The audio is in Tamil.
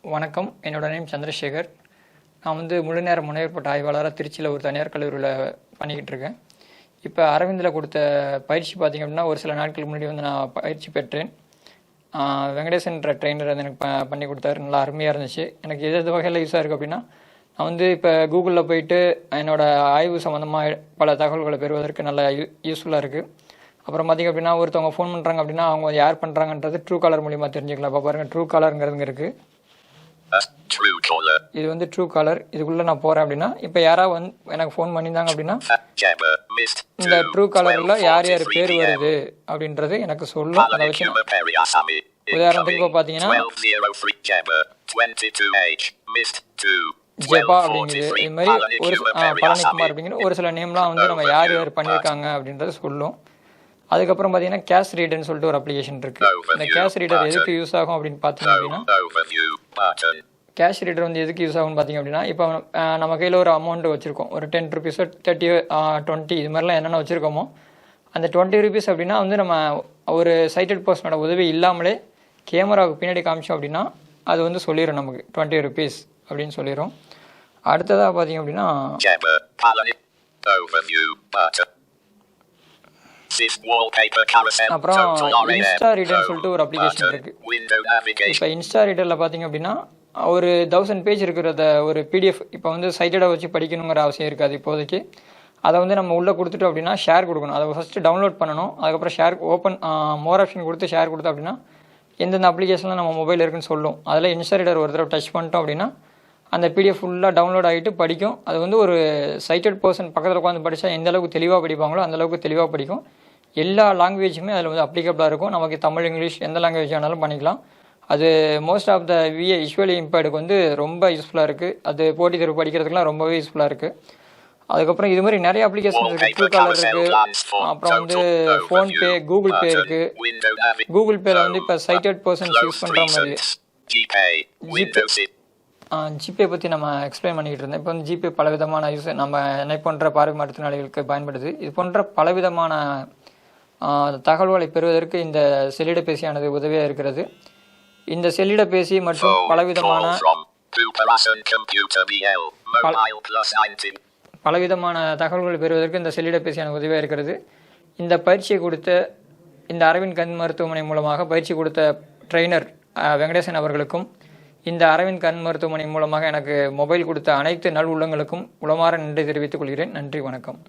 வணக்கம். என்னோட நேம் சந்திரசேகர். நான் முழு நேர முனைவர் ஆய்வாளராக திருச்சியில் ஒரு தனியார் கல்லூரியில் பண்ணிக்கிட்டு இருக்கேன். இப்போ அரவிந்தில் கொடுத்த பயிற்சி பார்த்திங்க அப்படின்னா, ஒரு சில நாட்களுக்கு முன்னாடி நான் பயிற்சி பெற்றேன். வெங்கடேசன்ற ட்ரெயினர் எனக்கு பண்ணி கொடுத்தாரு. நல்லா அருமையாக இருந்துச்சு. எனக்கு எது வகையில் யூஸாக இருக்குது அப்படின்னா, நான் இப்போ கூகுளில் போயிட்டு என்னோடய ஆய்வு சம்மந்தமாக பல தகவல்களை பெறுவதற்கு நல்லா யூஸ்ஃபுல்லாக இருக்குது. அப்புறம் பார்த்திங்க அப்படின்னா, ஒருத்தவங்க ஃபோன் பண்ணுறாங்க அப்படின்னா, அவங்க யார் பண்ணுறாங்கன்றது ட்ரூ காலர் மூலிமா தெரிஞ்சுக்கலாம். இப்போ பாருங்கள், ட்ரூ காலருங்கிறதுங்க இருக்குது. இது ட்ரூ காலர். இதுக்குள்ளே நான் போகிறேன் அப்படின்னா, இப்போ யாராவது எனக்கு ஃபோன் பண்ணியிருந்தாங்க அப்படின்னா, இந்த ட்ரூ காலரில் யார் யார் பேர் வருது அப்படின்றது எனக்கு சொல்லும். அதை வச்சு உதாரணத்துக்கு இப்போ பார்த்தீங்கன்னா, ஜெபா அப்படிங்கிறது, இது மாதிரி ஒரு பழனிக்குமார் அப்படிங்கிற ஒரு சில நேம்லாம் நம்ம யார் யார் பண்ணியிருக்காங்க அப்படின்றது சொல்லும். அதுக்கப்புறம் பார்த்தீங்கன்னா, கேஷ் ரீடர்னு சொல்லிட்டு ஒரு அப்ளிகேஷன் இருக்குது. இந்த கேஷ் ரீடர் எதுக்கு யூஸ் ஆகும் அப்படின்னு பார்த்தீங்க அப்படின்னா, கேஷ் ரீடர் எதுக்கு யூஸ் ஆகும்னு பார்த்தீங்க அப்படின்னா, இப்போ நம்ம கையில் ஒரு அமௌண்ட் வச்சுருக்கோம், ஒரு 10 rupees 30 20 இது மாதிரிலாம் என்னென்ன வச்சுருக்கோமோ, அந்த 20 rupees அப்படின்னா நம்ம ஒரு சைட்டட் பர்சனோட உதவி இல்லாமலே கேமராவுக்கு பின்னாடி காமிச்சோம் அப்படின்னா அது சொல்லிடும் நமக்கு 20 rupees அப்படின்னு சொல்லிடும். அடுத்ததாக பார்த்தீங்க அப்படின்னா, அப்புறம் இன்ஸ்டா ரீடர்னு சொல்லிட்டு ஒரு அப்ளிகேஷன் இருக்குது. இப்போ இன்ஸ்டா ரீடரில் பார்த்தீங்க அப்படின்னா, ஒரு 1000 பேஜ் இருக்கிறத ஒரு பிடிஎஃப் இப்போ சைட்டடாக வச்சு படிக்கணுங்கிற அவசியம் இருக்காது இப்போதைக்கு. அதை நம்ம உள்ளே கொடுத்துட்டோம் அப்படின்னா ஷேர் கொடுக்கணும். அதை ஃபஸ்ட்டு டவுன்லோட் பண்ணணும். அதுக்கப்புறம் ஷேர் ஓப்பன் மோர் ஆப்ஷன் கொடுத்து ஷேர் கொடுத்தோம் அப்படின்னா எந்தெந்த அப்ளிகேஷனில் நம்ம மொபைல் இருக்குன்னு சொல்லும். அதில் இன்ஸ்டா ரீடர் ஒரு தடவை டச் பண்ணிட்டோம் அப்படின்னா அந்த பிடிஎஃப் ஃபுல்லாக டவுன்லோட் ஆகிட்டு படிக்கும். அது ஒரு சைட்டட் பர்சன் பக்கத்தில் உட்காந்து படித்தா எந்த அளவுக்கு தெளிவாக படிப்பாங்களோ அந்தளவுக்கு தெளிவாக படிக்கும். எல்லா லாங்குவேஜுமே அதில் அப்ளிகபிளாக இருக்கும். நமக்கு தமிழ், இங்கிலீஷ் எந்த லாங்குவேஜ் ஆனாலும் பண்ணிக்கலாம். அது மோஸ்ட் ஆஃப் த விஷுவலி இம்பேர்டுக்கு ரொம்ப யூஸ்ஃபுல்லாக இருக்குது. அது போட்டித் தேர்வு படிக்கிறதுக்குலாம் ரொம்பவே யூஸ்ஃபுல்லாக இருக்குது. அதுக்கப்புறம் இது மாதிரி நிறைய அப்ளிகேஷன் இருக்குது. ட்ரூ காலர் இருக்குது. அப்புறம் ஃபோன்பே, கூகுள் பே இருக்குது. கூகுள் பேயில் இப்போ சைட்டட் பர்சன்ஸ் யூஸ் பண்ணுற மாதிரி ஜிபே பற்றி நம்ம எக்ஸ்பிளைன் பண்ணிக்கிட்டு இருந்தேன். இப்போ ஜிபே பலவிதமான யூஸ் நம்ம என்னை போன்ற பார்வை மாற்றுத்திறனாளிகளுக்கு பயன்படுது. இது போன்ற பலவிதமான தகவல்களை பெறுவதற்கு இந்த செல்லிடப்பேசியானது உதவியாக இருக்கிறது. இந்த செல்லிடப்பேசி மற்றும் பலவிதமான தகவல்கள் பெறுவதற்கு இந்த செல்லிடப்பேசியான உதவியாக இருக்கிறது. இந்த பயிற்சியை கொடுத்த இந்த அரவிந்த் கண் மருத்துவமனை மூலமாக பயிற்சி கொடுத்த ட்ரெயினர் வெங்கடேசன் அவர்களுக்கும், இந்த அரவிந்த் கண் மருத்துவமனை மூலமாக எனக்கு மொபைல் கொடுத்த அனைத்து நல் உள்ளங்களுக்கும் உளமாற நன்றி தெரிவித்துக் கொள்கிறேன். நன்றி, வணக்கம்.